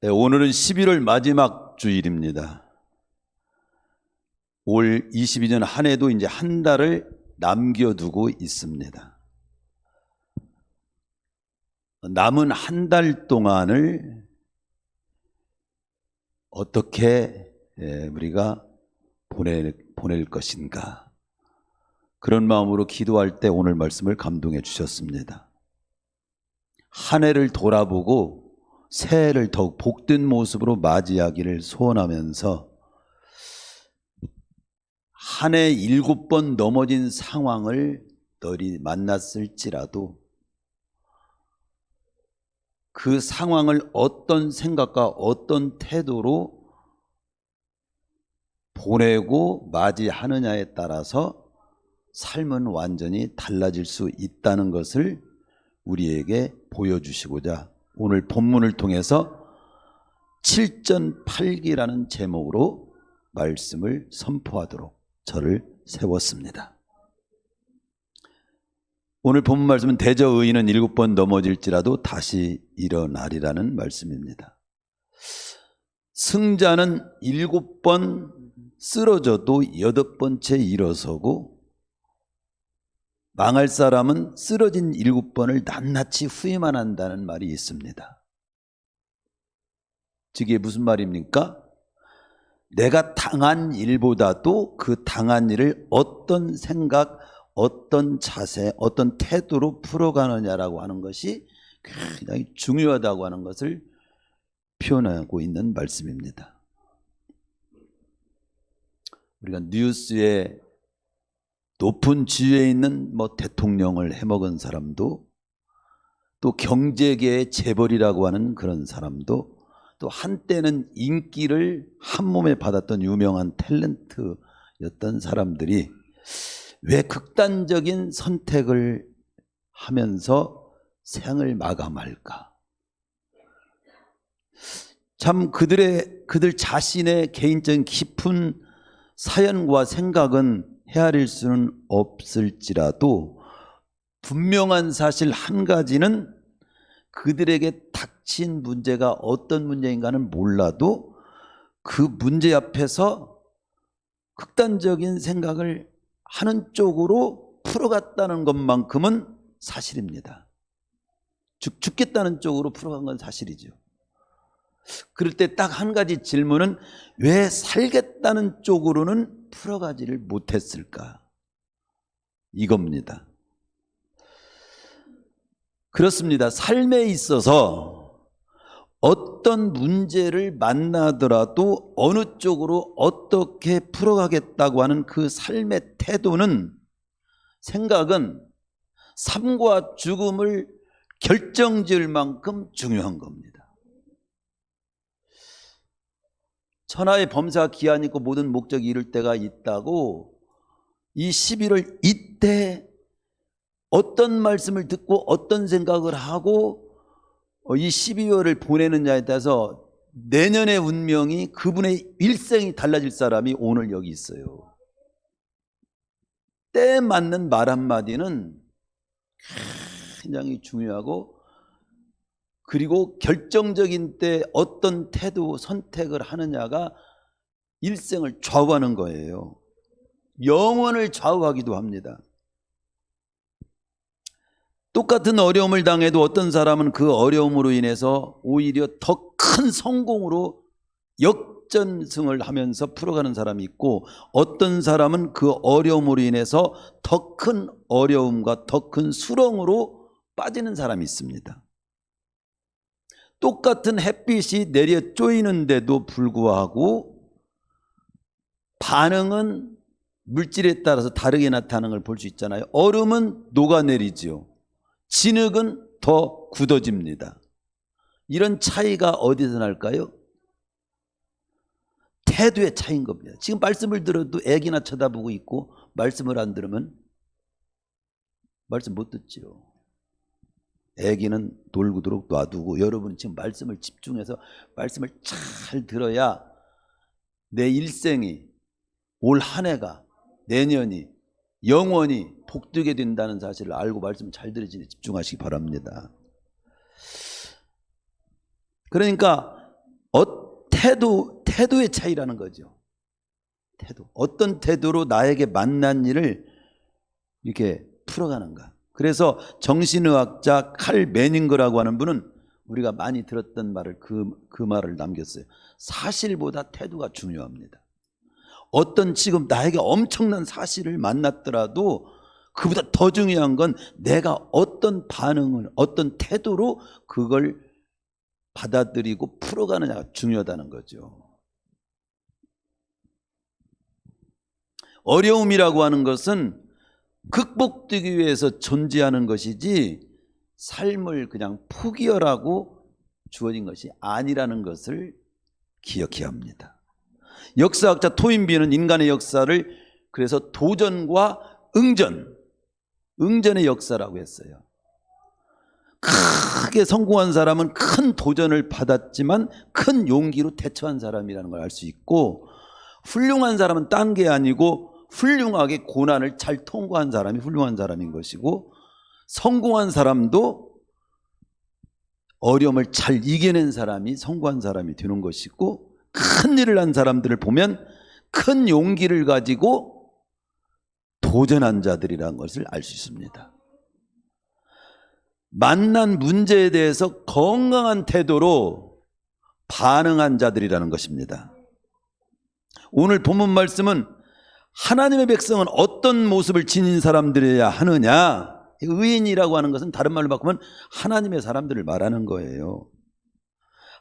네, 오늘은 11월 마지막 주일입니다. 올 22년 한 해도 이제 한 달을 남겨두고 있습니다. 남은 한 달 동안을 어떻게 우리가 보낼 것인가, 그런 마음으로 기도할 때 오늘 말씀을 감동해 주셨습니다. 한 해를 돌아보고 새해를 더욱 복된 모습으로 맞이하기를 소원하면서, 한 해 7번 넘어진 상황을 너희 만났을지라도 그 상황을 어떤 생각과 어떤 태도로 보내고 맞이하느냐에 따라서 삶은 완전히 달라질 수 있다는 것을 우리에게 보여주시고자 오늘 본문을 통해서 7전8기라는 제목으로 말씀을 선포하도록 저를 세웠습니다. 오늘 본문 말씀은 대저 의인은 7번 넘어질지라도 다시 일어나리라는 말씀입니다. 승자는 7번 쓰러져도 8번째 일어서고, 망할 사람은 쓰러진 7번을 낱낱이 후회만 한다는 말이 있습니다. 즉 이게 무슨 말입니까? 내가 당한 일보다도 그 당한 일을 어떤 생각, 어떤 자세, 어떤 태도로 풀어가느냐라고 하는 것이 굉장히 중요하다고 하는 것을 표현하고 있는 말씀입니다. 우리가 뉴스에 높은 지위에 있는 대통령을 해먹은 사람도, 또 경제계의 재벌이라고 하는 그런 사람도, 또 한때는 인기를 한몸에 받았던 유명한 탤런트였던 사람들이 왜 극단적인 선택을 하면서 생을 마감할까? 참 그들 자신의 개인적인 깊은 사연과 생각은 헤아릴 수는 없을지라도 분명한 사실 한 가지는, 그들에게 닥친 문제가 어떤 문제인가는 몰라도 그 문제 앞에서 극단적인 생각을 하는 쪽으로 풀어갔다는 것만큼은 사실입니다. 죽겠다는 쪽으로 풀어간 건 사실이죠. 그럴 때 딱 한 가지 질문은, 왜 살겠다는 쪽으로는 풀어가지를 못했을까? 이겁니다. 그렇습니다. 삶에 있어서 어떤 문제를 만나더라도 어느 쪽으로 어떻게 풀어가겠다고 하는 그 삶의 태도는, 생각은 삶과 죽음을 결정지을 만큼 중요한 겁니다. 천하의 범사가 기한이 있고 모든 목적이 이룰 때가 있다고, 이 11월 이때 어떤 말씀을 듣고 어떤 생각을 하고 이 12월을 보내느냐에 따라서 내년의 운명이, 그분의 일생이 달라질 사람이 오늘 여기 있어요. 때에 맞는 말 한마디는 굉장히 중요하고, 그리고 결정적인 때 어떤 태도, 선택을 하느냐가 일생을 좌우하는 거예요. 영혼을 좌우하기도 합니다. 똑같은 어려움을 당해도 어떤 사람은 그 어려움으로 인해서 오히려 더 큰 성공으로 역전승을 하면서 풀어가는 사람이 있고, 어떤 사람은 그 어려움으로 인해서 더 큰 어려움과 더 큰 수렁으로 빠지는 사람이 있습니다. 똑같은 햇빛이 내려 쪼이는데도 불구하고 반응은 물질에 따라서 다르게 나타나는 걸 볼 수 있잖아요. 얼음은 녹아내리죠. 진흙은 더 굳어집니다. 이런 차이가 어디서 날까요? 태도의 차이인 겁니다. 지금 말씀을 들어도 애기나 쳐다보고 있고, 말씀을 안 들으면 말씀 못 듣죠. 애기는 놀고도록 놔두고, 여러분은 지금 말씀을 집중해서 말씀을 잘 들어야 내 일생이, 올 한 해가, 내년이 영원히 복되게 된다는 사실을 알고 말씀 잘 들으시니 집중하시기 바랍니다. 그러니까 태도의 차이라는 거죠. 태도. 어떤 태도로 나에게 만난 일을 이렇게 풀어가는가. 그래서 정신의학자 칼 매닝거라고 하는 분은 우리가 많이 들었던 말을 그 말을 남겼어요. 사실보다 태도가 중요합니다. 어떤 지금 나에게 엄청난 사실을 만났더라도 그보다 더 중요한 건 내가 어떤 반응을, 어떤 태도로 그걸 받아들이고 풀어가느냐가 중요하다는 거죠. 어려움이라고 하는 것은 극복되기 위해서 존재하는 것이지 삶을 그냥 포기하라고 주어진 것이 아니라는 것을 기억해야 합니다. 역사학자 토인비는 인간의 역사를 그래서 도전과 응전의 역사라고 했어요. 크게 성공한 사람은 큰 도전을 받았지만 큰 용기로 대처한 사람이라는 걸 알 수 있고, 훌륭한 사람은 딴 게 아니고 훌륭하게 고난을 잘 통과한 사람이 훌륭한 사람인 것이고, 성공한 사람도 어려움을 잘 이겨낸 사람이 성공한 사람이 되는 것이고, 큰 일을 한 사람들을 보면 큰 용기를 가지고 도전한 자들이라는 것을 알 수 있습니다. 만난 문제에 대해서 건강한 태도로 반응한 자들이라는 것입니다. 오늘 본문 말씀은 하나님의 백성은 어떤 모습을 지닌 사람들이어야 하느냐, 의인이라고 하는 것은 다른 말로 바꾸면 하나님의 사람들을 말하는 거예요.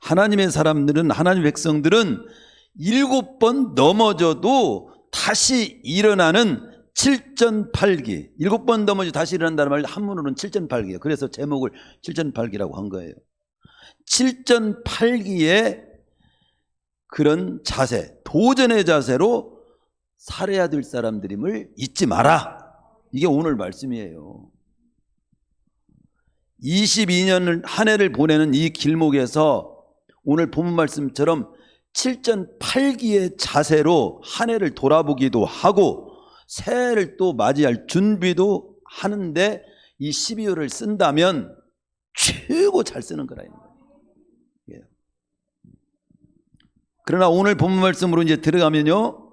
하나님의 사람들은, 하나님의 백성들은 7번 넘어져도 다시 일어나는 7전팔기, 7번 넘어져 다시 일어난다는 말 한문으로는 7전팔기예요. 그래서 제목을 7전팔기라고 한 거예요. 7전팔기의 그런 자세, 도전의 자세로 살아야 될 사람들임을 잊지 마라. 이게 오늘 말씀이에요. 22년을 한 해를 보내는 이 길목에서 오늘 본문 말씀처럼 7전팔기의 자세로 한 해를 돌아보기도 하고 새해를 또 맞이할 준비도 하는데 이 12월을 쓴다면 최고 잘 쓰는 거라. 그러나 오늘 본문 말씀으로 이제 들어가면요,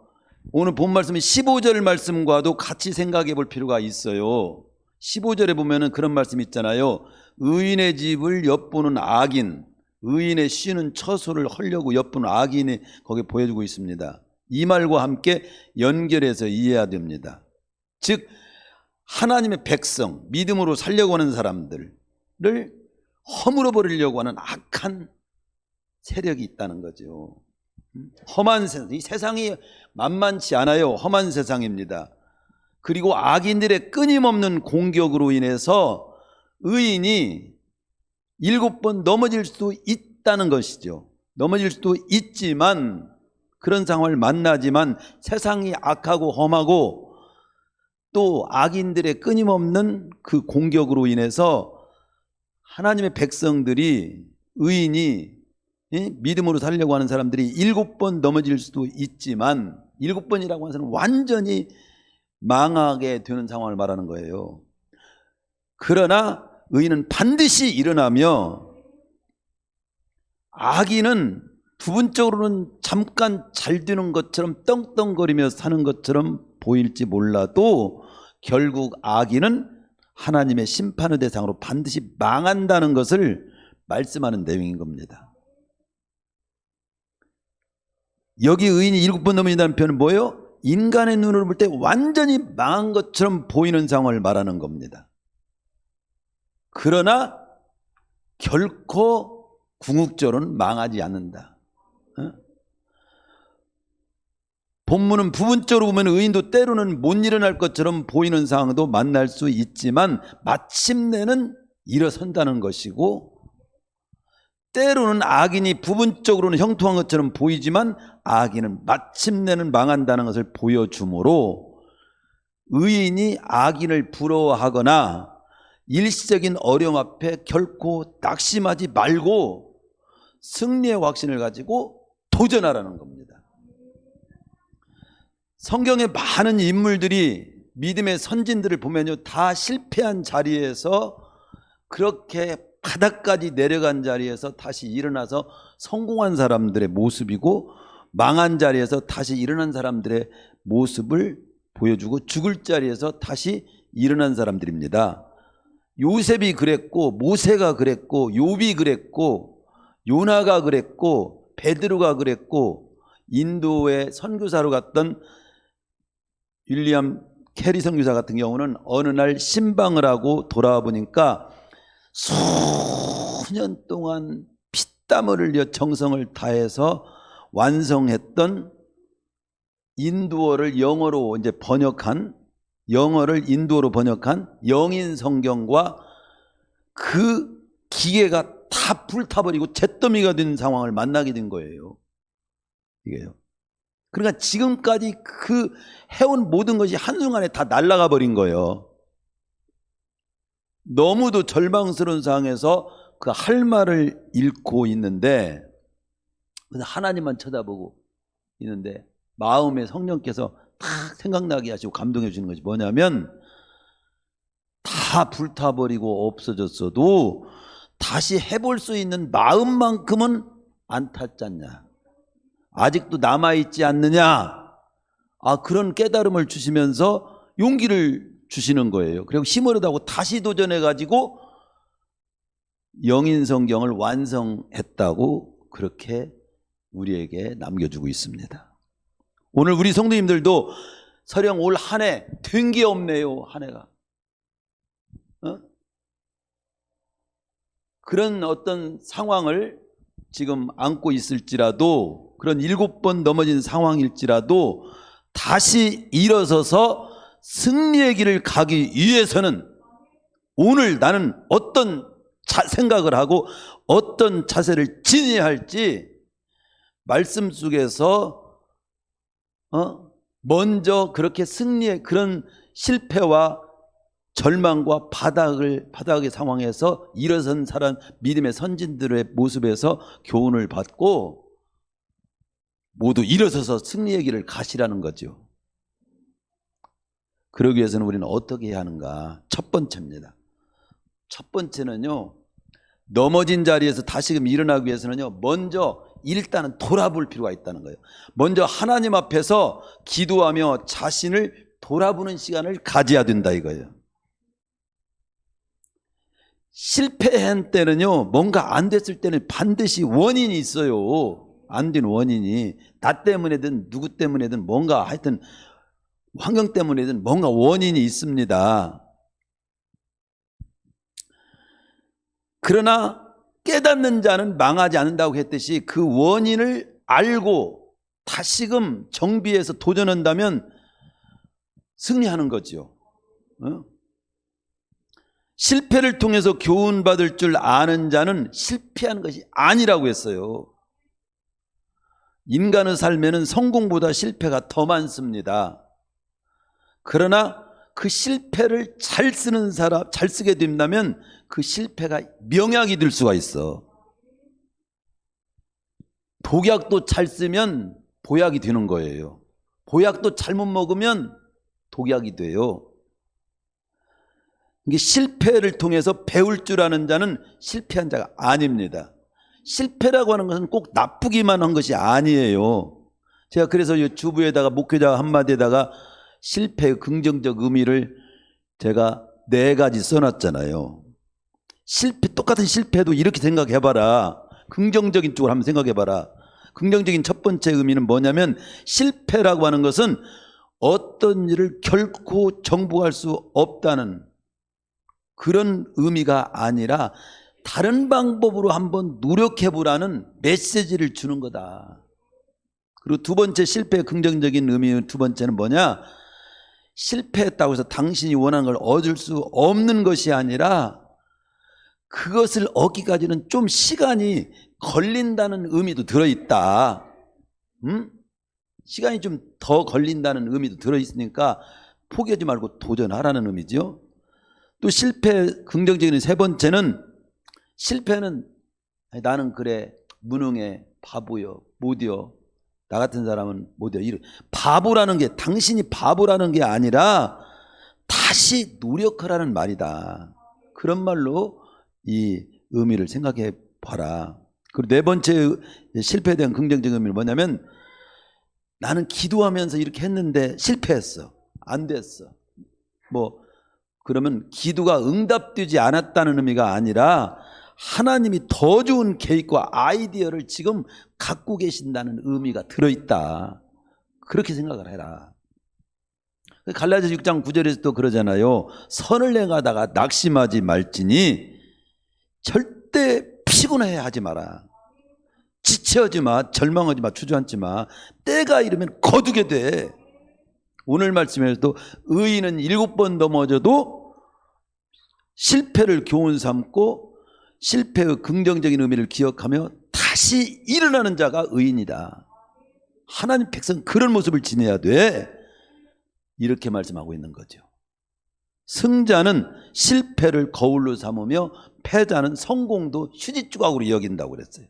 오늘 본문 말씀은 15절 말씀과도 같이 생각해 볼 필요가 있어요. 15절에 보면은 그런 말씀 있잖아요. 의인의 집을 엿보는 악인, 의인의 쉬는 처소를 헐려고 엿보는 악인이 거기 보여주고 있습니다. 이 말과 함께 연결해서 이해해야 됩니다. 즉 하나님의 백성, 믿음으로 살려고 하는 사람들을 허물어 버리려고 하는 악한 세력이 있다는 거죠. 험한 세상, 이 세상이 만만치 않아요. 험한 세상입니다. 그리고 악인들의 끊임없는 공격으로 인해서 의인이 7번 넘어질 수도 있다는 것이죠. 넘어질 수도 있지만, 그런 상황을 만나지만 세상이 악하고 험하고 또 악인들의 끊임없는 그 공격으로 인해서 하나님의 백성들이, 의인이, 믿음으로 살려고 하는 사람들이 7번 넘어질 수도 있지만 7번이라고 하는 것은 완전히 망하게 되는 상황을 말하는 거예요. 그러나 의인은 반드시 일어나며, 악인은 부분적으로는 잠깐 잘 되는 것처럼 떵떵거리며 사는 것처럼 보일지 몰라도 결국 악인은 하나님의 심판의 대상으로 반드시 망한다는 것을 말씀하는 내용인 겁니다. 여기 의인이 7번 넘어진다는 표현은 뭐예요? 인간의 눈으로 볼 때 완전히 망한 것처럼 보이는 상황을 말하는 겁니다. 그러나 결코 궁극적으로는 망하지 않는다. 본문은 부분적으로 보면 의인도 때로는 못 일어날 것처럼 보이는 상황도 만날 수 있지만 마침내는 일어선다는 것이고, 때로는 악인이 부분적으로는 형통한 것처럼 보이지만 악인은 마침내는 망한다는 것을 보여주므로, 의인이 악인을 부러워하거나 일시적인 어려움 앞에 결코 낙심하지 말고 승리의 확신을 가지고 도전하라는 겁니다. 성경의 많은 인물들이, 믿음의 선진들을 보면요, 다 실패한 자리에서 그렇게 바닥까지 내려간 자리에서 다시 일어나서 성공한 사람들의 모습이고, 망한 자리에서 다시 일어난 사람들의 모습을 보여주고, 죽을 자리에서 다시 일어난 사람들입니다. 요셉이 그랬고, 모세가 그랬고, 욥이 그랬고, 요나가 그랬고, 베드로가 그랬고, 인도의 선교사로 갔던 윌리엄 캐리 선교사 같은 경우는 어느 날 신방을 하고 돌아와 보니까 수년 동안 피땀을 흘려 정성을 다해서 완성했던 인도어를 영어로 이제 번역한, 영어를 인도어로 번역한 영인 성경과 그 기계가 다 불타버리고 잿더미가 된 상황을 만나게 된 거예요. 이게요. 그러니까 지금까지 그 해온 모든 것이 한순간에 다 날아가 버린 거예요. 너무도 절망스러운 상황에서 그 할 말을 잃고 있는데, 하나님만 쳐다보고 있는데 마음에 성령께서 딱 생각나게 하시고 감동해 주는 것이 뭐냐면, 다 불타버리고 없어졌어도 다시 해볼 수 있는 마음만큼은 안 탔잖냐, 아직도 남아있지 않느냐, 그런 깨달음을 주시면서 용기를 주시는 거예요. 그리고 힘을 얻고 다시 도전해가지고 영인 성경을 완성했다고 그렇게 우리에게 남겨주고 있습니다. 오늘 우리 성도님들도 설령 올 한 해 된 게 없네요. 한 해가 그런 어떤 상황을 지금 안고 있을지라도, 그런 7번 넘어진 상황일지라도 다시 일어서서 승리의 길을 가기 위해서는 오늘 나는 어떤 생각을 하고 어떤 자세를 지녀야 할지 말씀 속에서 먼저 그렇게 승리의 그런 실패와 절망과 바닥의 상황에서 일어선 사람, 믿음의 선진들의 모습에서 교훈을 받고 모두 일어서서 승리의 길을 가시라는 거죠. 그러기 위해서는 우리는 어떻게 해야 하는가? 첫 번째입니다. 첫 번째는요, 넘어진 자리에서 다시금 일어나기 위해서는요, 먼저 일단은 돌아볼 필요가 있다는 거예요. 먼저 하나님 앞에서 기도하며 자신을 돌아보는 시간을 가져야 된다 이거예요. 실패한 때는요, 뭔가 안 됐을 때는 반드시 원인이 있어요. 안 된 원인이. 나 때문에든 누구 때문에든 뭔가 하여튼 환경 때문에든 뭔가 원인이 있습니다. 그러나 깨닫는 자는 망하지 않는다고 했듯이 그 원인을 알고 다시금 정비해서 도전한다면 승리하는 거죠. 실패를 통해서 교훈받을 줄 아는 자는 실패하는 것이 아니라고 했어요. 인간의 삶에는 성공보다 실패가 더 많습니다. 그러나 그 실패를 잘 쓰는 사람, 잘 쓰게 된다면 그 실패가 명약이 될 수가 있어. 독약도 잘 쓰면 보약이 되는 거예요. 보약도 잘못 먹으면 독약이 돼요. 이게 실패를 통해서 배울 줄 아는 자는 실패한 자가 아닙니다. 실패라고 하는 것은 꼭 나쁘기만 한 것이 아니에요. 제가 그래서 이 주부에다가 목회자 한마디에다가 실패의 긍정적 의미를 제가 4가지 써놨잖아요. 똑같은 실패도 이렇게 생각해봐라. 긍정적인 쪽으로 한번 생각해봐라. 긍정적인 첫 번째 의미는 뭐냐면, 실패라고 하는 것은 어떤 일을 결코 정복할 수 없다는 그런 의미가 아니라 다른 방법으로 한번 노력해보라는 메시지를 주는 거다. 그리고 두 번째 실패의 긍정적인 의미, 두 번째는 뭐냐? 실패했다고 해서 당신이 원하는 걸 얻을 수 없는 것이 아니라 그것을 얻기까지는 좀 시간이 걸린다는 의미도 들어있다. 시간이 좀 더 걸린다는 의미도 들어있으니까 포기하지 말고 도전하라는 의미죠. 또 실패 긍정적인 세 번째는, 실패는 나는 그래 무능해 바보여 못이여 나 같은 사람은 못이여, 바보라는 게, 당신이 바보라는 게 아니라 다시 노력하라는 말이다. 그런 말로 이 의미를 생각해 봐라. 그리고 네 번째 실패에 대한 긍정적인 의미는 뭐냐면 나는 기도하면서 이렇게 했는데 실패했어. 안 됐어. 뭐 그러면 기도가 응답되지 않았다는 의미가 아니라 하나님이 더 좋은 계획과 아이디어를 지금 갖고 계신다는 의미가 들어있다. 그렇게 생각을 해라. 갈라디아서 6장 9절에서 또 그러잖아요. 선을 행하다가 낙심하지 말지니 절대 피곤해 하지 마라. 지체하지 마. 절망하지 마. 주저앉지 마. 때가 이르면 거두게 돼. 오늘 말씀에서도 의인은 7번 넘어져도 실패를 교훈 삼고 실패의 긍정적인 의미를 기억하며 다시 일어나는 자가 의인이다. 하나님 백성 그런 모습을 지내야 돼. 이렇게 말씀하고 있는 거죠. 승자는 실패를 거울로 삼으며 패자는 성공도 휴지조각으로 여긴다고 그랬어요.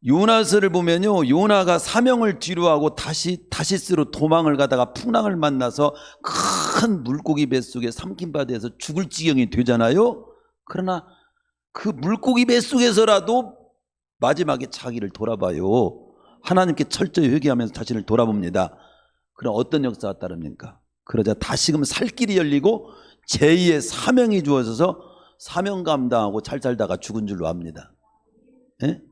요나서를 보면요, 요나가 사명을 뒤로하고 다시스로 도망을 가다가 풍랑을 만나서 큰 물고기 뱃속에 삼킨바다에서 죽을 지경이 되잖아요. 그러나 그 물고기 뱃속에서라도 마지막에 자기를 돌아봐요. 하나님께 철저히 회개하면서 자신을 돌아봅니다. 그럼 어떤 역사가 따릅니까? 그러자 다시금 살 길이 열리고 제2의 사명이 주어져서 사명 감당하고 잘 살다가 죽은 줄로 압니다. 예?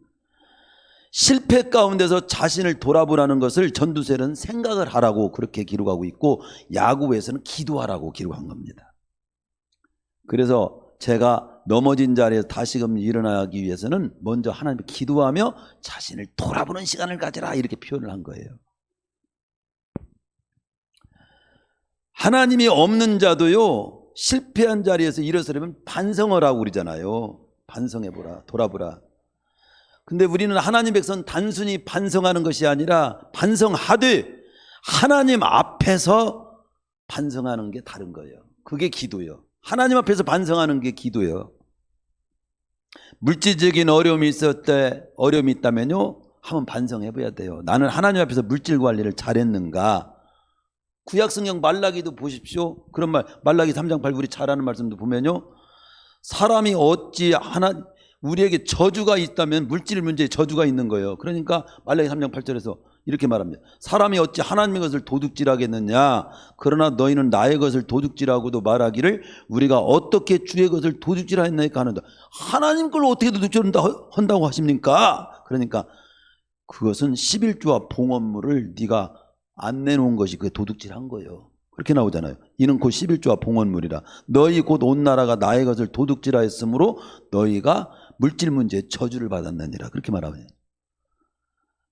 실패 가운데서 자신을 돌아보라는 것을 전두셀은 생각을 하라고 그렇게 기록하고 있고 야고보에서는 기도하라고 기록한 겁니다. 그래서 제가 넘어진 자리에서 다시금 일어나기 위해서는 먼저 하나님께 기도하며 자신을 돌아보는 시간을 가져라 이렇게 표현을 한 거예요. 하나님이 없는 자도요, 실패한 자리에서 일어서려면 반성을 하고 그러잖아요. 반성해보라, 돌아보라. 근데 우리는 하나님 백성 단순히 반성하는 것이 아니라 반성하되 하나님 앞에서 반성하는 게 다른 거예요. 그게 기도예요. 하나님 앞에서 반성하는 게 기도예요. 물질적인 어려움이 있을 때 어려움이 있다면요, 한번 반성해 봐야 돼요. 나는 하나님 앞에서 물질 관리를 잘했는가? 구약성경 말라기도 보십시오. 그런 말, 말라기 3장 8절이 잘하는 말씀도 보면요, 사람이 어찌 우리에게 저주가 있다면 물질 문제에 저주가 있는 거예요. 그러니까 말라기 3장 8절에서 이렇게 말합니다. 사람이 어찌 하나님의 것을 도둑질하겠느냐? 그러나 너희는 나의 것을 도둑질하고도 말하기를 우리가 어떻게 주의 것을 도둑질하였나이까 하는다. 하나님 걸 어떻게 도둑질한다고 하십니까? 그러니까 그것은 11조와 봉헌물을 네가 안 내놓은 것이 그게 도둑질한 거예요. 그렇게 나오잖아요. 이는 곧 11조와 봉헌물이라. 너희 곧 온 나라가 나의 것을 도둑질하였으므로 너희가 물질 문제에 저주를 받았느니라. 그렇게 말하거든요.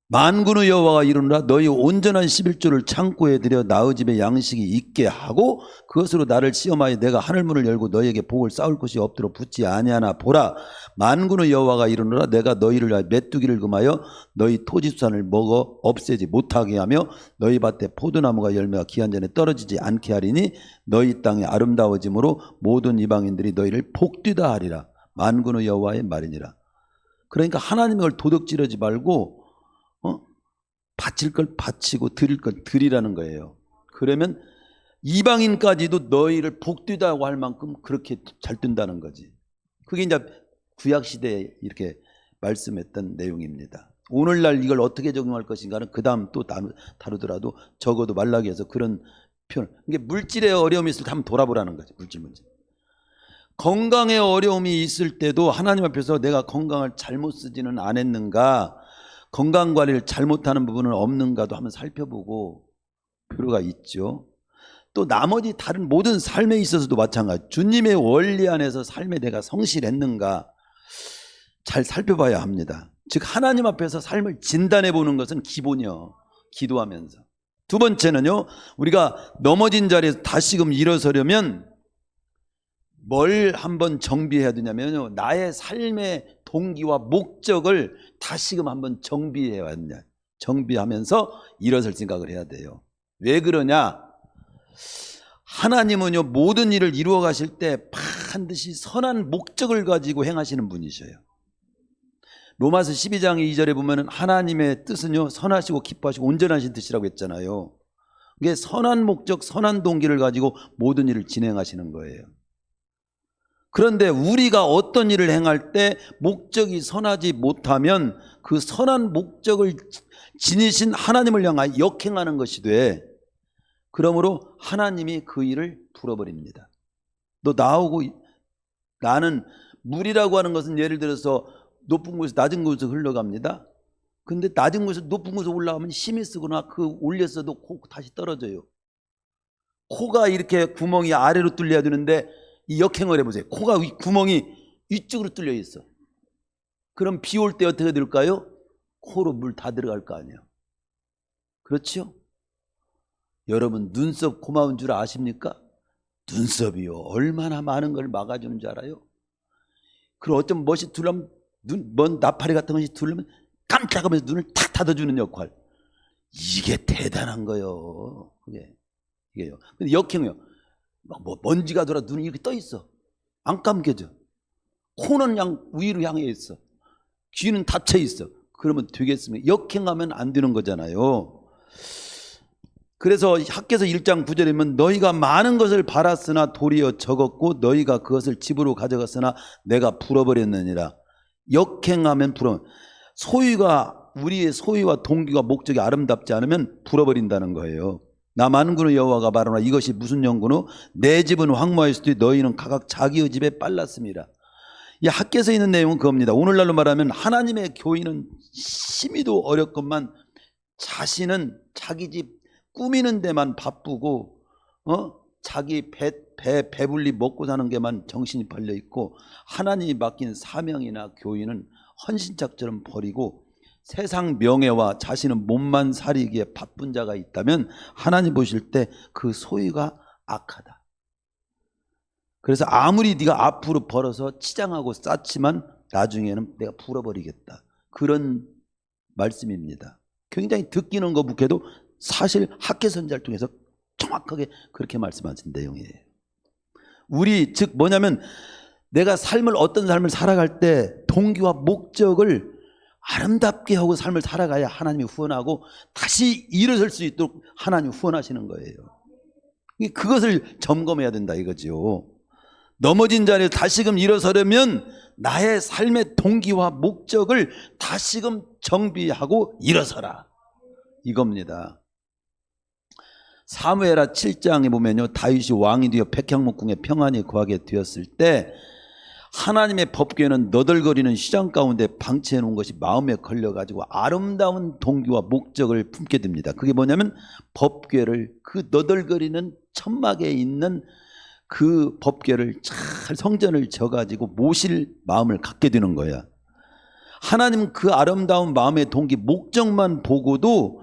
만군의 여호와가 이르노라 너희 온전한 11조를 창고에 들여 나의 집에 양식이 있게 하고 그것으로 나를 시험하여 내가 하늘문을 열고 너희에게 복을 쌓을 것이 없도록 붙지 아니하나 보라. 만군의 여호와가 이르노라 내가 너희를 위하여 메뚜기를 금하여 너희 토지수산을 먹어 없애지 못하게 하며 너희 밭에 포도나무가 열매가 기한 전에 떨어지지 않게 하리니 너희 땅이 아름다워짐으로 모든 이방인들이 너희를 복되다 하리라. 만군의 여호와의 말이니라. 그러니까 하나님의 걸 도둑질하지 말고 바칠 걸 바치고 드릴 걸 드리라는 거예요. 그러면 이방인까지도 너희를 복되다고 할 만큼 그렇게 잘 뜬다는 거지. 그게 이제 구약시대에 이렇게 말씀했던 내용입니다. 오늘날 이걸 어떻게 적용할 것인가는 그 다음 또 다루더라도 적어도 말라기에서 그런 표현. 이게 물질의 어려움이 있을 때 한번 돌아보라는 거지. 물질 문제. 건강에 어려움이 있을 때도 하나님 앞에서 내가 건강을 잘못 쓰지는 않았는가, 건강관리를 잘못하는 부분은 없는가도 한번 살펴보고 필요가 있죠. 또 나머지 다른 모든 삶에 있어서도 마찬가지. 주님의 원리 안에서 삶에 내가 성실했는가 잘 살펴봐야 합니다. 즉 하나님 앞에서 삶을 진단해 보는 것은 기본이요. 기도하면서. 두 번째는요, 우리가 넘어진 자리에서 다시금 일어서려면 뭘 한번 정비해야 되냐면요, 나의 삶의 동기와 목적을 다시금 한번 정비해야 하냐. 정비하면서 일어설 생각을 해야 돼요. 왜 그러냐? 하나님은요, 모든 일을 이루어 가실 때 반드시 선한 목적을 가지고 행하시는 분이셔요. 로마서 12장 2절에 보면 하나님의 뜻은요, 선하시고 기뻐하시고 온전하신 뜻이라고 했잖아요. 이게 선한 목적, 선한 동기를 가지고 모든 일을 진행하시는 거예요. 그런데 우리가 어떤 일을 행할 때 목적이 선하지 못하면 그 선한 목적을 지니신 하나님을 향하여 역행하는 것이 돼. 그러므로 하나님이 그 일을 풀어버립니다. 너 나오고, 나는 물이라고 하는 것은 예를 들어서 높은 곳에서 낮은 곳으로 흘러갑니다. 근데 낮은 곳에서 높은 곳으로 올라가면 힘이 쓰거나 그 올렸어도 다시 떨어져요. 코가 이렇게 구멍이 아래로 뚫려야 되는데 이 역행을 해보세요. 코가 구멍이 위쪽으로 뚫려 있어. 그럼 비 올 때 어떻게 될까요? 코로 물 다 들어갈 거 아니에요. 그렇죠? 여러분 눈썹 고마운 줄 아십니까? 눈썹이요 얼마나 많은 걸 막아주는 줄 알아요? 그리고 어떤 멋이 둘러면 먼 나팔이 같은 것이 둘러면 깜짝하면서 눈을 탁 닫아주는 역할. 이게 대단한 거예요. 이게요. 근데 역행이요. 뭐 먼지가 돌아 눈이 이렇게 떠 있어. 안 감겨져. 코는 그냥 위로 향해 있어. 귀는 닫혀 있어. 그러면 되겠습니까? 역행하면 안 되는 거잖아요. 그래서 학개서 1장 9절에 보면 너희가 많은 것을 바랐으나 도리어 적었고 너희가 그것을 집으로 가져갔으나 내가 풀어버렸느니라. 역행하면 풀어. 소유가 우리의 소유와 동기가 목적이 아름답지 않으면 풀어버린다는 거예요. 나 만군의 여호와가 말하노라 이것이 무슨 연고노? 내 집은 황무하였으되 너희는 각각 자기의 집에 빨랐습니다. 이 학개서에 있는 내용은 그겁니다. 오늘날로 말하면 하나님의 교인은 심히도 어렵건만 자신은 자기 집 꾸미는 데만 바쁘고 자기 배불리 먹고 사는 게만 정신이 팔려 있고 하나님이 맡긴 사명이나 교인은 헌신짝처럼 버리고 세상 명예와 자신은 몸만 사리기에 바쁜 자가 있다면 하나님 보실 때 그 소유가 악하다. 그래서 아무리 네가 앞으로 벌어서 치장하고 쌓지만 나중에는 내가 풀어버리겠다. 그런 말씀입니다. 굉장히 듣기는 거북해도 사실 학개선자를 통해서 정확하게 그렇게 말씀하신 내용이에요. 우리 즉 뭐냐면 내가 어떤 삶을 살아갈 때 동기와 목적을 아름답게 하고 삶을 살아가야 하나님이 후원하고 다시 일어설 수 있도록 하나님이 후원하시는 거예요. 그것을 점검해야 된다 이거죠. 넘어진 자리에서 다시금 일어서려면 나의 삶의 동기와 목적을 다시금 정비하고 일어서라 이겁니다. 사무엘하 7장에 보면요 다윗이 왕이 되어 백향목궁에 평안히 거하게 되었을 때 하나님의 법궤는 너덜거리는 시장 가운데 방치해 놓은 것이 마음에 걸려가지고 아름다운 동기와 목적을 품게 됩니다. 그게 뭐냐면 법궤를 그 너덜거리는 천막에 있는 그 법궤를 잘 성전을 져가지고 모실 마음을 갖게 되는 거야. 하나님은 그 아름다운 마음의 동기 목적만 보고도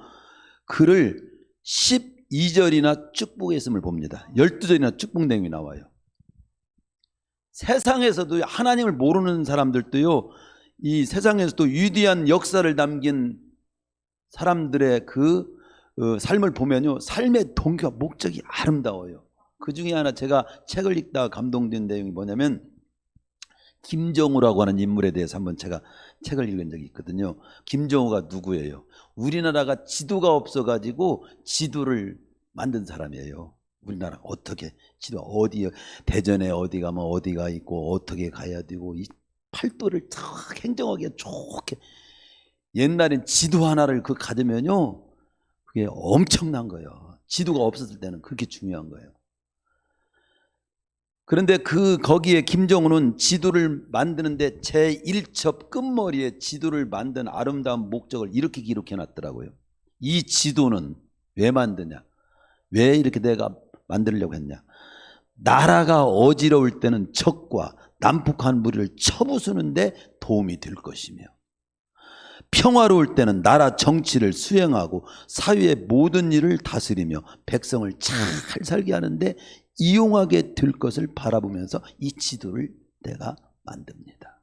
그를 12절이나 축복했음을 봅니다. 12절이나 축복 내용이 나와요. 세상에서도 하나님을 모르는 사람들도요 이 세상에서도 위대한 역사를 남긴 사람들의 그 삶을 보면요 삶의 동기와 목적이 아름다워요. 그 중에 하나 제가 책을 읽다가 감동된 내용이 뭐냐면 김정우라고 하는 인물에 대해서 한번 제가 책을 읽은 적이 있거든요. 김정우가 누구예요? 우리나라가 지도가 없어가지고 지도를 만든 사람이에요. 우리나라 어떻게 지도 어디 대전에 어디 가면 어디가 있고 어떻게 가야 되고 이 팔도를 탁 행정하기가 좋게 옛날엔 지도 하나를 그 가지면요 그게 엄청난 거예요. 지도가 없었을 때는 그렇게 중요한 거예요. 그런데 거기에 김정우는 지도를 만드는데 제1첩 끝머리에 지도를 만든 아름다운 목적을 이렇게 기록해 놨더라고요. 이 지도는 왜 만드냐? 왜 이렇게 내가 만들려고 했냐? 나라가 어지러울 때는 적과 난폭한 무리를 쳐부수는데 도움이 될 것이며 평화로울 때는 나라 정치를 수행하고 사회의 모든 일을 다스리며 백성을 잘 살게 하는데 이용하게 될 것을 바라보면서 이 지도를 내가 만듭니다.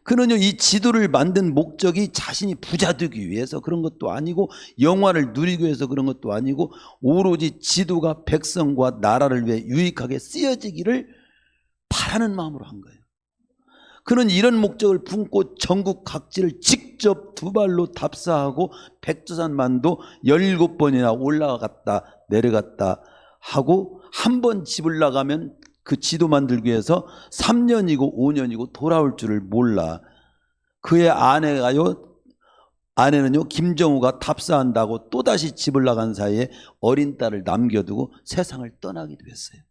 그는요 이 지도를 만든 목적이 자신이 부자 되기 위해서 그런 것도 아니고 영화를 누리기 위해서 그런 것도 아니고 오로지 지도가 백성과 나라를 위해 유익하게 쓰여지기를 바라는 마음으로 한 거예요. 그는 이런 목적을 품고 전국 각지를 직접 두 발로 답사하고 백두산만도 17번이나 올라갔다 내려갔다 하고 한 번 집을 나가면 그 지도 만들기 위해서 3년이고 5년이고 돌아올 줄을 몰라. 그의 아내는요 김정우가 답사한다고 또다시 집을 나간 사이에 어린 딸을 남겨두고 세상을 떠나기도 했어요.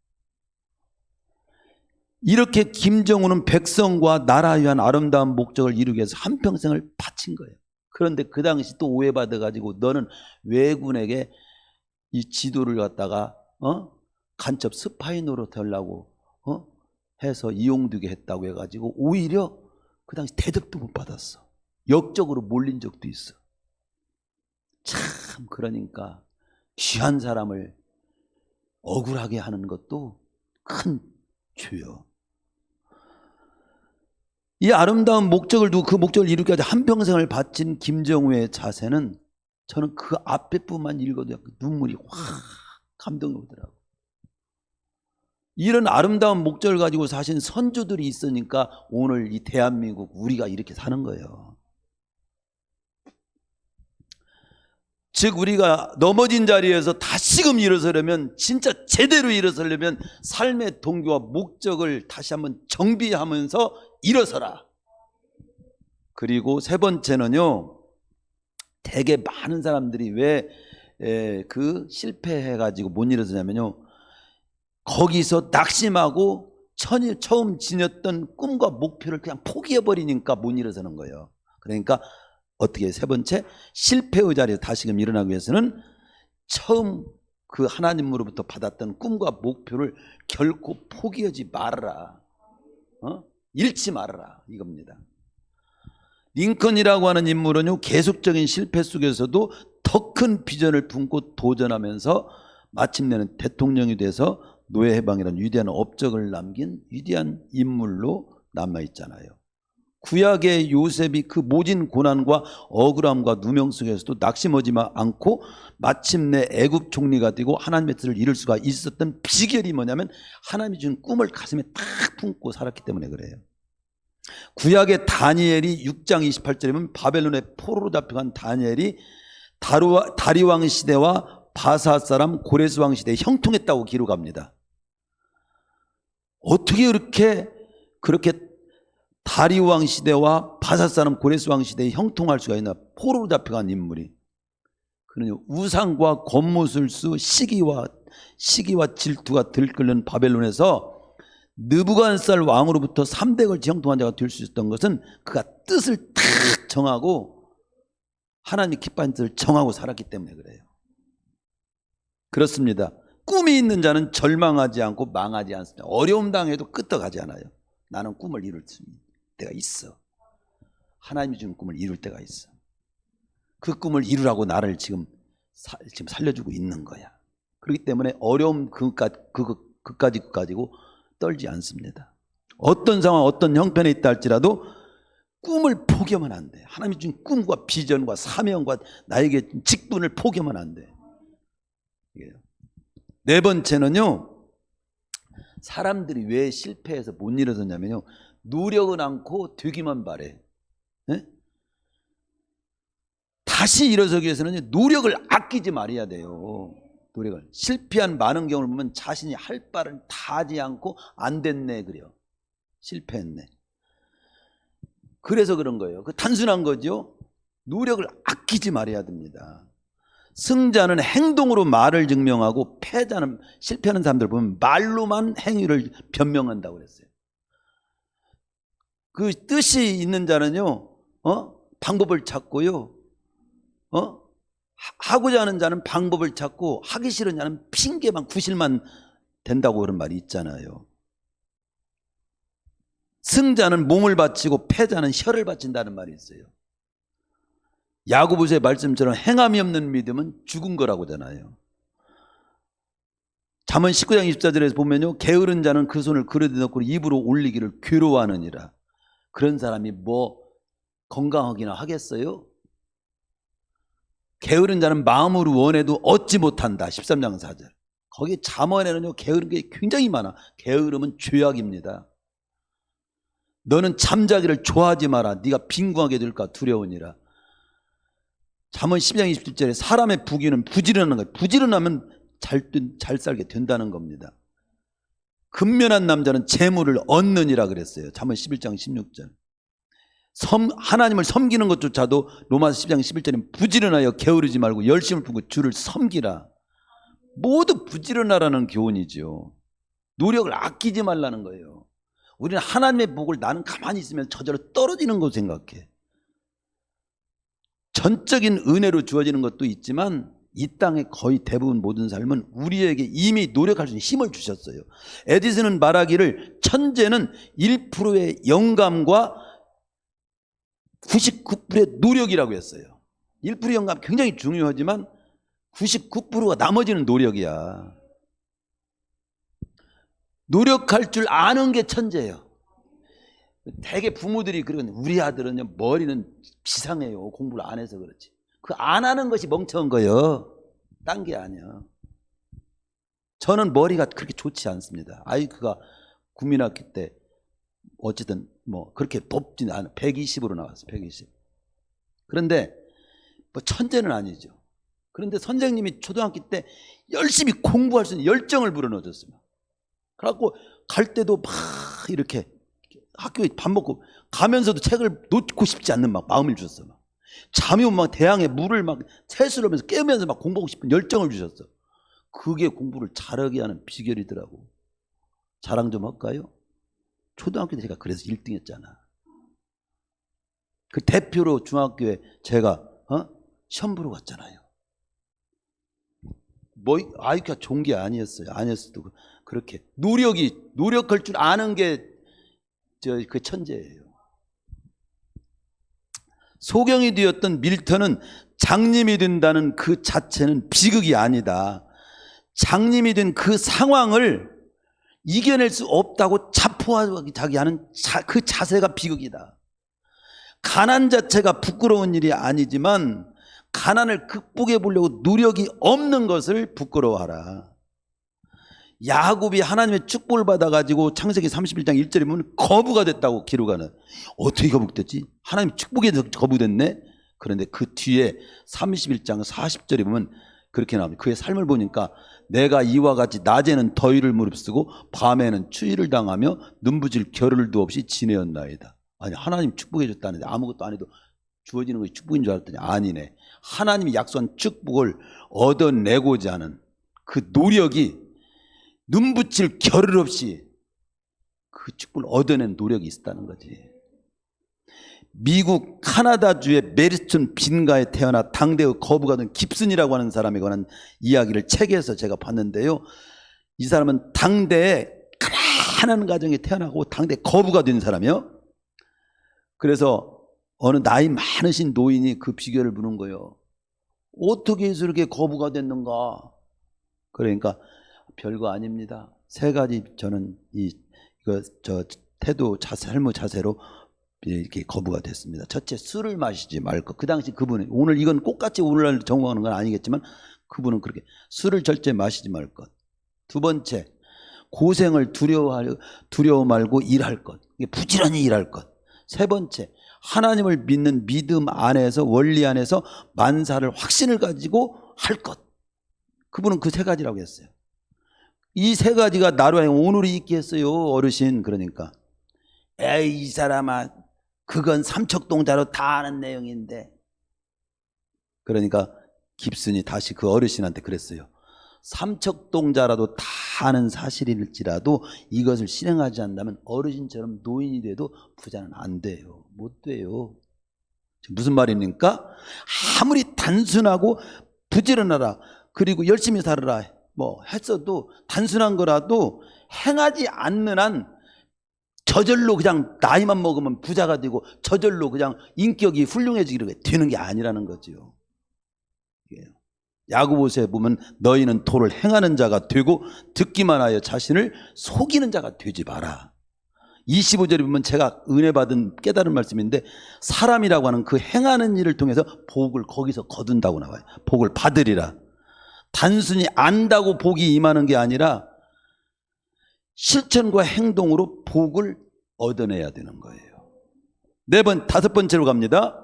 이렇게 김정우는 백성과 나라를 위한 아름다운 목적을 이루기 위해서 한평생을 바친 거예요. 그런데 그 당시 또 오해받아가지고 너는 왜군에게 이 지도를 갖다가 간첩 스파이 노릇하려고 해서 이용되게 했다고 해가지고 오히려 그 당시 대접도 못 받았어. 역적으로 몰린 적도 있어. 참 그러니까 귀한 사람을 억울하게 하는 것도 큰 죄요. 이 아름다운 목적을 두고 그 목적을 이루기 위해 한평생을 바친 김정우의 자세는 저는 그 앞에 부분만 읽어도 눈물이 확 감동이 오더라고요. 이런 아름다운 목적을 가지고 사신 선조들이 있으니까 오늘 이 대한민국 우리가 이렇게 사는 거예요. 즉 우리가 넘어진 자리에서 다시금 일어서려면, 진짜 제대로 일어서려면 삶의 동기와 목적을 다시 한번 정비하면서 일어서라. 그리고 세 번째는요, 되게 많은 사람들이 왜 그 실패해가지고 못 일어서냐면요, 거기서 낙심하고 처음 지녔던 꿈과 목표를 그냥 포기해버리니까 못 일어서는 거예요. 그러니까 어떻게 세 번째, 실패의 자리에서 다시금 일어나기 위해서는 처음 그 하나님으로부터 받았던 꿈과 목표를 결코 포기하지 말아라. 잃지 말아라 이겁니다. 링컨이라고 하는 인물은요, 계속적인 실패 속에서도 더 큰 비전을 품고 도전하면서 마침내는 대통령이 돼서 노예 해방이라는 위대한 업적을 남긴 위대한 인물로 남아있잖아요. 구약의 요셉이 그 모진 고난과 억울함과 누명 속에서도 낙심하지 않고 마침내 애굽 총리가 되고 하나님의 뜻을 이룰 수가 있었던 비결이 뭐냐면 하나님이 준 꿈을 가슴에 딱 품고 살았기 때문에 그래요. 구약의 다니엘이 6장 28절이면 바벨론의 포로로 잡혀간 다니엘이 다리왕 시대와 바사 사람 고레스 왕 시대에 형통했다고 기록합니다. 어떻게 그렇게 다리왕 시대와 바사 사람 고레스 왕 시대에 형통할 수가 있나? 포로로 잡혀간 인물이. 그러니 우상과 권무술수, 시기와 질투가 들끓는 바벨론에서 느부갓네살 왕으로부터 300을 형통한 자가 될 수 있었던 것은 그가 뜻을 딱 정하고 하나님의 기뻐하는 뜻을 정하고 살았기 때문에 그래요. 그렇습니다. 꿈이 있는 자는 절망하지 않고 망하지 않습니다. 어려움 당해도 끄떡하지 않아요. 나는 꿈을 이룰 때가 있어. 하나님이 준 꿈을 이룰 때가 있어. 그 꿈을 이루라고 나를 지금 살려주고 있는 거야. 그렇기 때문에 어려움 그까지 가지고 떨지 않습니다. 어떤 상황, 어떤 형편에 있다 할지라도 꿈을 포기하면 안 돼. 하나님이 준 꿈과 비전과 사명과 나에게 직분을 포기하면 안 돼. 네 번째는요, 사람들이 왜 실패해서 못 일어서냐면요, 노력은 않고 되기만 바래. 네? 다시 일어서기 위해서는 노력을 아끼지 말아야 돼요. 노력을. 실패한 많은 경우를 보면 자신이 할 바를 다 하지 않고 안 됐네 그래요. 실패했네. 그래서 그런 거예요. 그 단순한 거죠. 노력을 아끼지 말아야 됩니다. 승자는 행동으로 말을 증명하고 패자는, 실패하는 사람들 보면 말로만 행위를 변명한다고 그랬어요. 그 뜻이 있는 자는요, 방법을 찾고요, 하고자 하는 자는 방법을 찾고 하기 싫은 자는 핑계만, 구실만 된다고 그런 말이 있잖아요. 승자는 몸을 바치고 패자는 혀를 바친다는 말이 있어요. 야고보서의 말씀처럼 행함이 없는 믿음은 죽은 거라고 하잖아요. 잠언 19장 24절에서 보면요, 게으른 자는 그 손을 그릇에 넣고 입으로 올리기를 괴로워하느니라. 그런 사람이 뭐 건강하기나 하겠어요? 게으른 자는 마음으로 원해도 얻지 못한다. 13장 4절. 거기 잠언에는요, 게으른 게 굉장히 많아. 게으름은 죄악입니다. 너는 잠자기를 좋아하지 마라. 네가 빈궁하게 될까 두려우니라. 잠언 12장 27절에 사람의 부귀는 부지런한 거예요. 부지런하면 잘 살게 된다는 겁니다. 근면한 남자는 재물을 얻느니라 그랬어요. 잠언 11장 16절. 하나님을 섬기는 것조차도 로마서 10장 11절에 부지런하여 게으르지 말고 열심을 품고 주를 섬기라. 모두 부지런하라는 교훈이죠. 노력을 아끼지 말라는 거예요. 우리는 하나님의 복을 나는 가만히 있으면 저절로 떨어지는 거 생각해. 전적인 은혜로 주어지는 것도 있지만 이 땅의 거의 대부분 모든 삶은 우리에게 이미 노력할 수 있는 힘을 주셨어요. 에디슨은 말하기를 천재는 1%의 영감과 99%의 노력이라고 했어요. 1%의 영감 굉장히 중요하지만 99%가 나머지는 노력이야. 노력할 줄 아는 게 천재예요. 대개 부모들이 그러는 우리 아들은 머리는 비상해요. 공부를 안 해서 그렇지. 그 안 하는 것이 멍청한 거예요. 딴 게 아니야. 저는 머리가 그렇게 좋지 않습니다. 아이크가 국민학교 때 어쨌든 뭐 그렇게 높지는 않아. 120으로 나왔어. 120. 그런데 뭐 천재는 아니죠. 그런데 선생님이 초등학교 때 열심히 공부할 수 있는 열정을 불어넣어줬습니다. 그래갖고 갈 때도 막 이렇게 학교에 밥 먹고 가면서도 책을 놓고 싶지 않는 막 마음을 주셨어. 막. 잠이 오면 막 대양에 물을 막 세수를 하면서 깨우면서 막 공부하고 싶은 열정을 주셨어. 그게 공부를 잘하게 하는 비결이더라고. 자랑 좀 할까요? 초등학교 때 제가 그래서 1등 했잖아. 그 대표로 중학교에 제가 시험 보러 갔잖아요. 뭐 아이큐가 좋은 게 아니었어요. 아니었어도 그렇게 노력할 줄 아는 게 그 천재예요. 소경이 되었던 밀턴은 장님이 된다는 그 자체는 비극이 아니다. 장님이 된 그 상황을 이겨낼 수 없다고 자포자기 하는 그 자세가 비극이다. 가난 자체가 부끄러운 일이 아니지만 가난을 극복해 보려고 노력이 없는 것을 부끄러워하라. 야곱이 하나님의 축복을 받아가지고 창세기 31장 1절에 보면 거부가 됐다고 기록하는. 어떻게 거부됐지? 하나님 축복에 대해서 거부됐네? 그런데 그 뒤에 31장 40절에 보면 그렇게 나옵니다. 그의 삶을 보니까 내가 이와 같이 낮에는 더위를 무릅쓰고 밤에는 추위를 당하며 눈부질 겨를도 없이 지내었나이다. 아니 하나님 축복해 줬다는데 아무것도 안 해도 주어지는 것이 축복인 줄 알았더니 아니네. 하나님이 약속한 축복을 얻어내고자 하는 그 노력이 눈붙일 겨를 없이 그 축복을 얻어낸 노력이 있었다는 거지. 미국 카나다주의 메리스톤 빈가에 태어나 당대의 거부가 된 깁슨이라고 하는 사람에 관한 이야기를 책에서 제가 봤는데요. 이 사람은 당대에 가난한 가정에 태어나고 당대 거부가 된 사람이요. 그래서 어느 나이 많으신 노인이 그 비결을 묻는 거예요. 어떻게 해서 이렇게 거부가 됐는가? 그러니까 별거 아닙니다. 세 가지 저는 태도 자세, 삶의 자세로 이렇게 거부가 됐습니다. 첫째, 술을 마시지 말 것. 그 당시 그분이 오늘 이건 똑같이 오늘날 적용하는 건 아니겠지만 그분은 그렇게 술을 절대 마시지 말 것. 두 번째, 고생을 두려워 말고 일할 것. 부지런히 일할 것. 세 번째, 하나님을 믿는 믿음 안에서 원리 안에서 만사를 확신을 가지고 할 것. 그분은 그 세 가지라고 했어요. 이 세 가지가 나로 하여금 오늘이 있게 했어요. 어르신. 그러니까 에이 이 사람아 그건 삼척동자로 다 아는 내용인데. 그러니까 깁슨이 다시 그 어르신한테 그랬어요. 삼척동자라도 다 아는 사실일지라도 이것을 실행하지 않는다면 어르신처럼 노인이 돼도 부자는 안 돼요. 못 돼요. 무슨 말입니까? 아무리 단순하고 부지런하라 그리고 열심히 살아라 뭐 했어도 단순한 거라도 행하지 않는 한 저절로 그냥 나이만 먹으면 부자가 되고 저절로 그냥 인격이 훌륭해지게 되는 게 아니라는 거죠. 야고보서에 보면 너희는 도를 행하는 자가 되고 듣기만 하여 자신을 속이는 자가 되지 마라. 25절에 보면 제가 은혜 받은 깨달은 말씀인데 사람이라고 하는 그 행하는 일을 통해서 복을 거기서 거둔다고 나와요. 복을 받으리라. 단순히 안다고 복이 임하는 게 아니라 실천과 행동으로 복을 얻어내야 되는 거예요. 다섯 번째로 갑니다.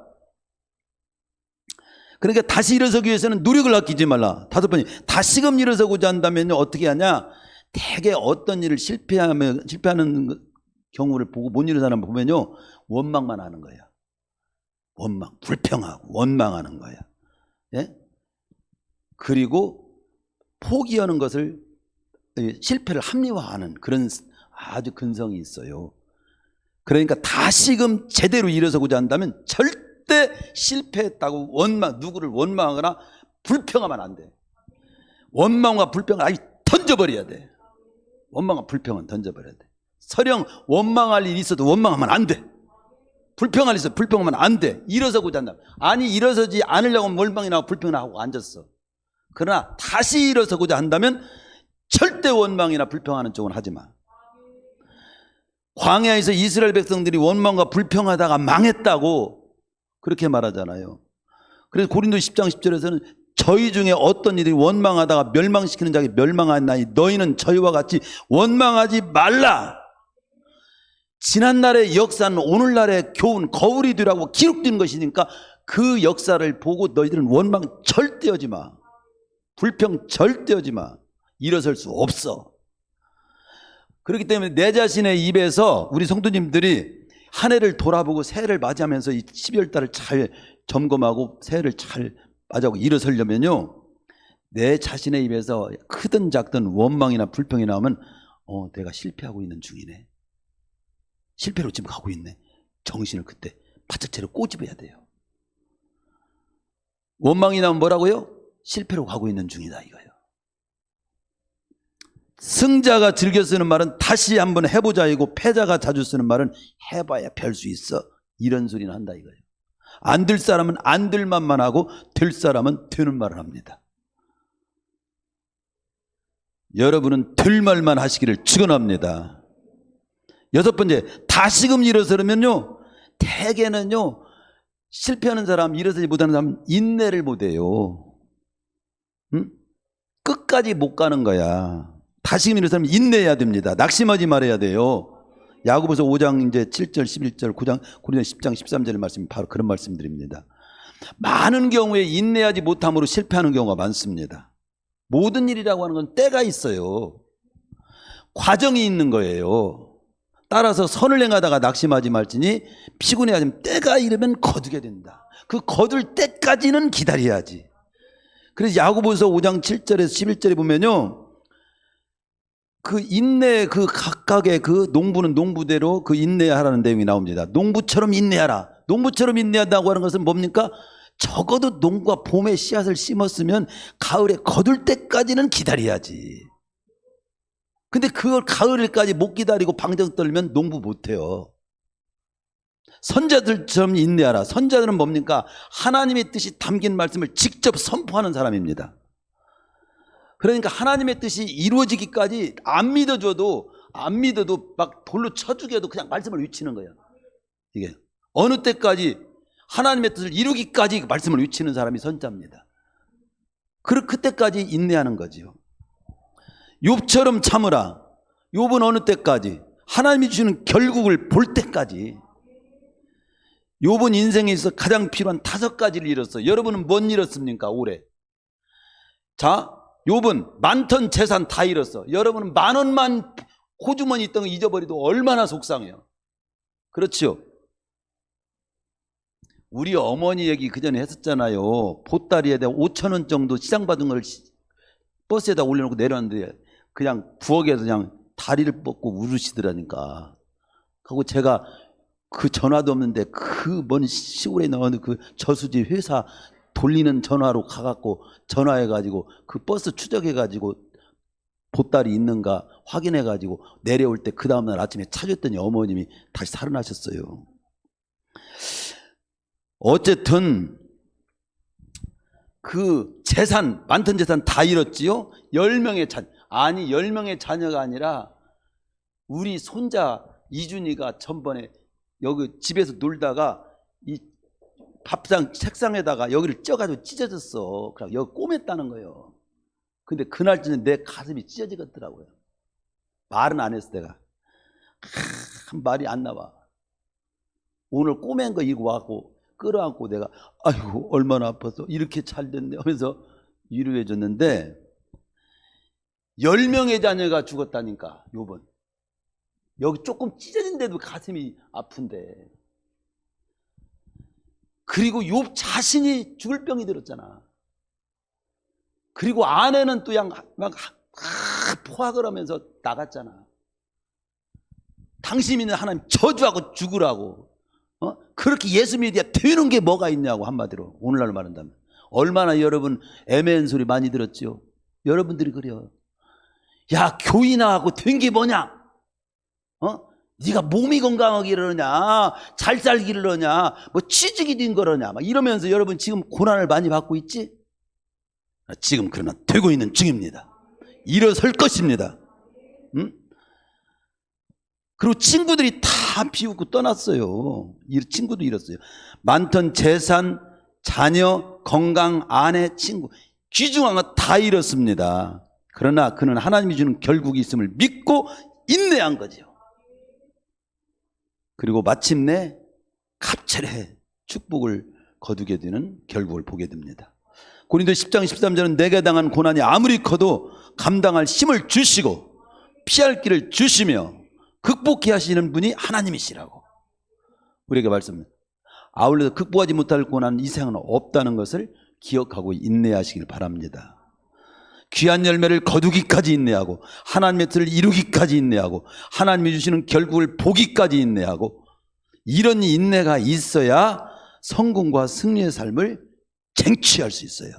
그러니까 다시 일어서기 위해서는 노력을 아끼지 말라. 다섯 번째, 다시금 일어서고자 한다면 어떻게 하냐? 대개 어떤 일을 실패하는 경우를 보고 못 이루는 사람 보면요, 원망만 하는 거예요. 원망, 불평하고 원망하는 거예요. 예? 그리고 포기하는 것을, 실패를 합리화하는 그런 아주 근성이 있어요. 그러니까 다시금 제대로 일어서고자 한다면 절대 실패했다고 누구를 원망하거나 불평하면 안 돼. 원망과 불평을 아예 던져버려야 돼. 원망과 불평은 던져버려야 돼. 설령 원망할 일이 있어도 원망하면 안 돼. 불평할 일이 있어도 불평하면 안 돼. 일어서고자 한다면. 아니, 일어서지 않으려고 원망이나 불평이나 하고 앉았어. 그러나 다시 일어서고자 한다면 절대 원망이나 불평하는 쪽은 하지 마. 광야에서 이스라엘 백성들이 원망과 불평하다가 망했다고 그렇게 말하잖아요. 그래서 고린도 10장 10절에서는 저희 중에 어떤 이들이 원망하다가 멸망시키는 자에게 멸망하나니 너희는 저희와 같이 원망하지 말라. 지난날의 역사는 오늘날의 교훈, 거울이 되라고 기록된 것이니까 그 역사를 보고 너희들은 원망 절대 하지 마. 불평 절대 하지 마. 일어설 수 없어. 그렇기 때문에 내 자신의 입에서 우리 성도님들이 한 해를 돌아보고 새해를 맞이하면서 이 12월 달을 잘 점검하고 새해를 잘 맞이하고 일어서려면요, 내 자신의 입에서 크든 작든 원망이나 불평이 나오면 내가 실패하고 있는 중이네. 실패로 지금 가고 있네. 정신을 그때 바짝 차려 꼬집어야 돼요. 원망이 나오면 뭐라고요? 실패로 가고 있는 중이다 이거예요. 승자가 즐겨 쓰는 말은 다시 한번 해보자이고, 패자가 자주 쓰는 말은 해봐야 별 수 있어, 이런 소리는 한다 이거예요. 안 될 사람은 안 될 말만 하고 될 사람은 되는 말을 합니다. 여러분은 될 말만 하시기를 축원합니다. 여섯 번째, 다시금 일어서려면요, 대개는요, 실패하는 사람, 일어서지 못하는 사람은 인내를 못해요. 응? 끝까지 못 가는 거야. 다시금 일어서면 인내해야 됩니다. 낙심하지 말아야 돼요. 야고보서 5장 이제 7절, 11절, 9장, 고린도 10장, 13절의 말씀이 바로 그런 말씀드립니다. 많은 경우에 인내하지 못함으로 실패하는 경우가 많습니다. 모든 일이라고 하는 건 때가 있어요. 과정이 있는 거예요. 따라서 선을 행하다가 낙심하지 말지니 피곤해하지만 때가 이르면 거두게 된다. 그 거둘 때까지는 기다려야지. 그래서 야고보서 5장 7절에서 11절에 보면요, 그 인내, 그 각각의 그 농부는 농부대로 그 인내하라는 내용이 나옵니다. 농부처럼 인내하라. 농부처럼 인내한다고 하는 것은 뭡니까? 적어도 농부가 봄에 씨앗을 심었으면 가을에 거둘 때까지는 기다려야지. 근데 그걸 가을까지 못 기다리고 방정 떨면 농부 못해요. 선자들처럼 인내하라. 선자들은 뭡니까? 하나님의 뜻이 담긴 말씀을 직접 선포하는 사람입니다. 그러니까 하나님의 뜻이 이루어지기까지 안 믿어도 막 돌로 쳐 죽여도 그냥 말씀을 외치는 거예요. 이게 어느 때까지 하나님의 뜻을 이루기까지 말씀을 외치는 사람이 선자입니다. 그때까지 인내하는 거지요. 욥처럼 참으라. 욥은 어느 때까지? 하나님이 주시는 결국을 볼 때까지. 욥은 인생에 있어 가장 필요한 5가지를 잃었어요. 여러분은 뭔 잃었습니까? 올해. 자, 욥은 만턴 재산 다 잃었어. 여러분은 10,000원만 호주머니 있던 거 잊어버리도 얼마나 속상해요. 그렇죠? 우리 어머니 얘기 그전에 했었잖아요. 보따리에다 5,000원 정도 시장 받은 걸 버스에다 올려놓고 내려왔는데 그냥 부엌에서 그냥 다리를 뻗고 울으시더라니까. 그리고 제가 그 전화도 없는데 그 먼 시골에 나오는 그 저수지 회사 돌리는 전화로 가갖고 전화해가지고 그 버스 추적해가지고 보따리 있는가 확인해가지고 내려올 때 그 다음날 아침에 찾았더니 어머님이 다시 살아나셨어요. 어쨌든 그 재산, 많던 재산 다 잃었지요. 10명의 자녀, 아니 10명의 자녀가 아니라 우리 손자 이준이가 전번에 여기 집에서 놀다가 이 밥상 책상에다가 여기를 쪄가지고 찢어졌어. 그래 여기 꼬맸다는 거예요. 근데 그날쯤에 내 가슴이 찢어지겠더라고요. 말은 안 했어. 내가 말이 안 나와. 오늘 꼬맨 거 이거 와갖고 끌어안고 내가 아이고 얼마나 아팠어 이렇게 잘 됐네 하면서 위로해 줬는데, 10명의 자녀가 죽었다니까. 욥은 여기 조금 찢어진데도 가슴이 아픈데. 그리고 욥 자신이 죽을 병이 들었잖아. 그리고 아내는 또 막 포악을 하면서 나갔잖아. 당신이는 하나님 저주하고 죽으라고. 그렇게 예수 믿어야 되는 게 뭐가 있냐고. 한마디로 오늘날로 말한다면. 얼마나 여러분 애매한 소리 많이 들었죠. 여러분들이 그래요. 야, 교회 나가고 된 게 뭐냐? 네가 몸이 건강하기를 하냐, 잘 살기를 하냐, 뭐 취직이 된 거라냐, 막 이러면서 여러분 지금 고난을 많이 받고 있지? 지금 그러나 되고 있는 중입니다. 일어설 것입니다. 응? 그리고 친구들이 다 비웃고 떠났어요. 친구도 잃었어요. 많던 재산, 자녀, 건강, 아내, 친구, 귀중한 거 다 잃었습니다. 그러나 그는 하나님이 주는 결국이 있음을 믿고 인내한 거죠. 그리고 마침내 갑절의 축복을 거두게 되는 결국을 보게 됩니다. 고린도 10장 13절은 내게 당한 고난이 아무리 커도 감당할 힘을 주시고 피할 길을 주시며 극복케 하시는 분이 하나님이시라고 우리에게 말씀합니다. 아울러서 극복하지 못할 고난은 이 세상은 없다는 것을 기억하고 인내하시길 바랍니다. 귀한 열매를 거두기까지 인내하고 하나님의 뜻을 이루기까지 인내하고 하나님이 주시는 결국을 보기까지 인내하고 이런 인내가 있어야 성공과 승리의 삶을 쟁취할 수 있어요.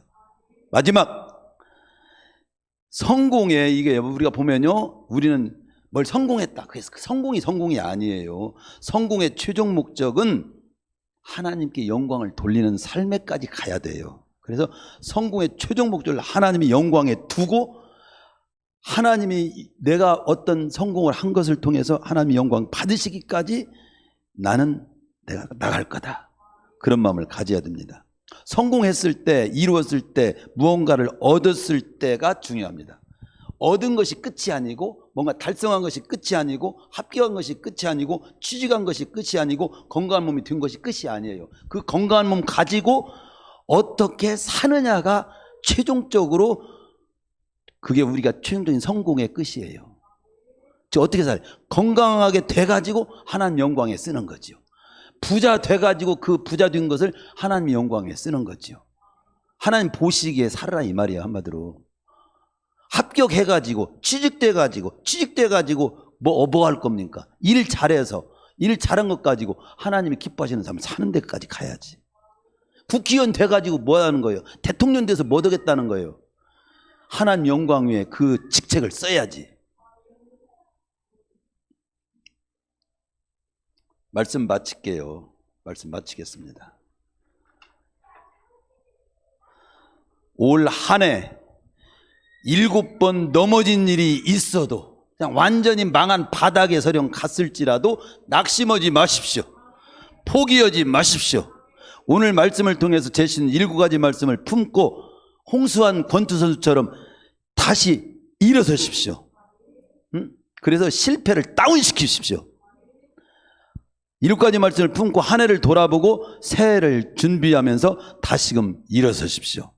마지막 성공에 이게 우리가 보면요, 우리는 뭘 성공했다. 그래서 성공이 아니에요. 성공의 최종 목적은 하나님께 영광을 돌리는 삶에까지 가야 돼요. 그래서 성공의 최종 목적을 하나님의 영광에 두고 하나님이 내가 어떤 성공을 한 것을 통해서 하나님의 영광 받으시기까지 나는 내가 나갈 거다. 그런 마음을 가져야 됩니다. 성공했을 때, 이루었을 때, 무언가를 얻었을 때가 중요합니다. 얻은 것이 끝이 아니고 뭔가 달성한 것이 끝이 아니고 합격한 것이 끝이 아니고 취직한 것이 끝이 아니고 건강한 몸이 된 것이 끝이 아니에요. 그 건강한 몸 가지고 어떻게 사느냐가 최종적으로 그게 우리가 최종적인 성공의 끝이에요. 저 어떻게 살아요? 건강하게 돼가지고 하나님 영광에 쓰는 거죠. 부자 돼가지고 그 부자 된 것을 하나님 영광에 쓰는 거죠. 하나님 보시기에 살아라 이 말이에요. 한마디로 합격해가지고 취직돼가지고 뭐 할 겁니까? 일 잘해서 일 잘한 것 가지고 하나님이 기뻐하시는 삶을 사는 데까지 가야지. 국회의원 돼가지고 뭐 하는 거예요? 대통령 돼서 뭐 되겠다는 거예요? 하나님 영광 위에 그 직책을 써야지. 말씀 마칠게요. 말씀 마치겠습니다. 올 한 해 7번 넘어진 일이 있어도 그냥 완전히 망한 바닥에 서령 갔을지라도 낙심하지 마십시오. 포기하지 마십시오. 오늘 말씀을 통해서 제시는 7가지 말씀을 품고 홍수환 권투 선수처럼 다시 일어서십시오. 그래서 실패를 다운시키십시오. 7가지 말씀을 품고 한 해를 돌아보고 새해를 준비하면서 다시금 일어서십시오.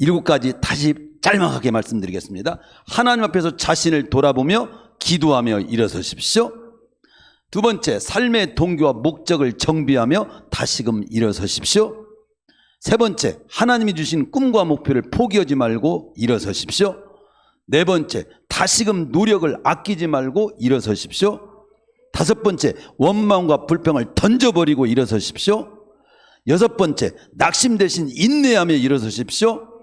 7가지 다시 짤막하게 말씀드리겠습니다. 하나님 앞에서 자신을 돌아보며 기도하며 일어서십시오. 2번째, 삶의 동기와 목적을 정비하며 다시금 일어서십시오. 3번째, 하나님이 주신 꿈과 목표를 포기하지 말고 일어서십시오. 4번째, 다시금 노력을 아끼지 말고 일어서십시오. 5번째, 원망과 불평을 던져버리고 일어서십시오. 6번째, 낙심 대신 인내하며 일어서십시오.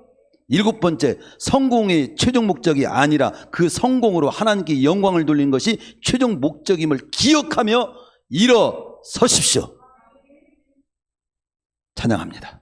7번째, 성공의 최종 목적이 아니라 그 성공으로 하나님께 영광을 돌린 것이 최종 목적임을 기억하며 일어서십시오. 찬양합니다.